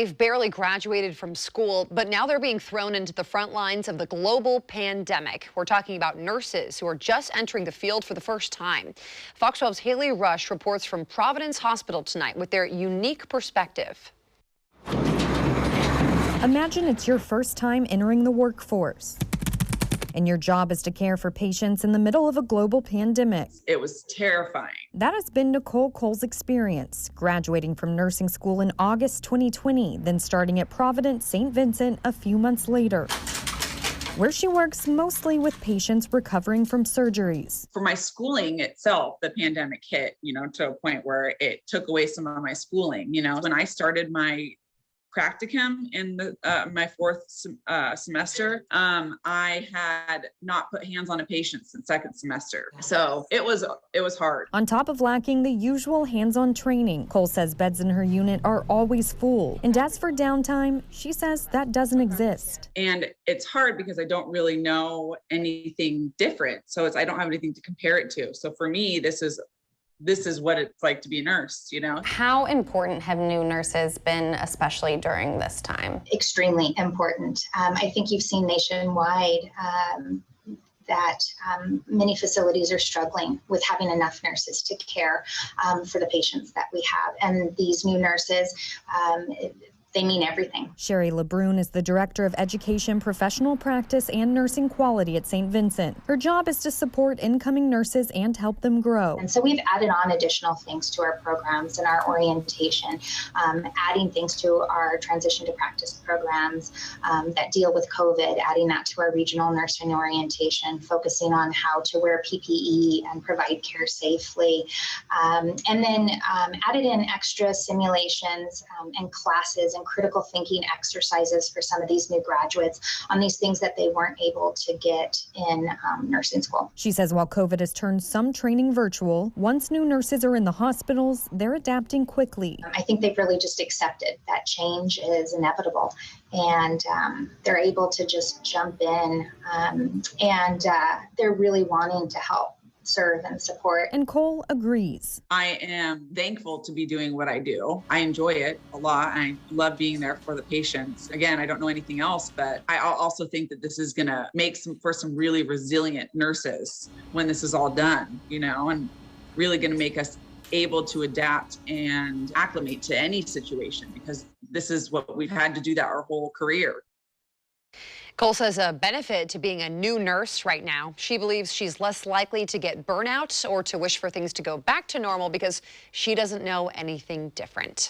They've barely graduated from school, but now they're being thrown into the front lines of the global pandemic. We're talking about nurses who are just entering the field for the first time. Fox 12's Haley Rush reports from Providence Hospital tonight with their unique perspective. Imagine it's your first time entering the workforce, and your job is to care for patients in the middle of a global pandemic. It was terrifying. That has been Nicole Cole's experience, graduating from nursing school in August 2020, then starting at Providence St. Vincent a few months later, where she works mostly with patients recovering from surgeries. For my schooling itself, the pandemic hit, to a point where it took away some of my schooling. When I started my practicum in my fourth semester, I had not put hands on a patient since second semester. So it was hard. On top of lacking the usual hands-on training, Cole says beds in her unit are always full. And as for downtime, she says that doesn't exist. And it's hard because I don't really know anything different. So I don't have anything to compare it to. So for me, this is what it's like to be a nurse, How important have new nurses been, especially during this time? Extremely important. I think you've seen nationwide that many facilities are struggling with having enough nurses to care for the patients that we have. And these new nurses, they mean everything. Sherry LeBrun is the Director of Education, Professional Practice, and Nursing Quality at St. Vincent. Her job is to support incoming nurses and help them grow. And so we've added on additional things to our programs and our orientation, adding things to our transition to practice programs that deal with COVID, adding that to our regional nursing orientation, focusing on how to wear PPE and provide care safely. And then added in extra simulations and classes and critical thinking exercises for some of these new graduates on these things that they weren't able to get in nursing school. She says while COVID has turned some training virtual, once new nurses are in the hospitals, they're adapting quickly. I think they've really just accepted that change is inevitable, and they're able to just jump in, and they're really wanting to help serve and support. And Cole agrees. I am thankful to be doing what I do. I enjoy it a lot. I love being there for the patients. Again, I don't know anything else, but I also think that this is going to make for some really resilient nurses when this is all done, and really going to make us able to adapt and acclimate to any situation, because this is what we've had to do that our whole career. Cole says a benefit to being a new nurse right now. She believes she's less likely to get burnout or to wish for things to go back to normal because she doesn't know anything different.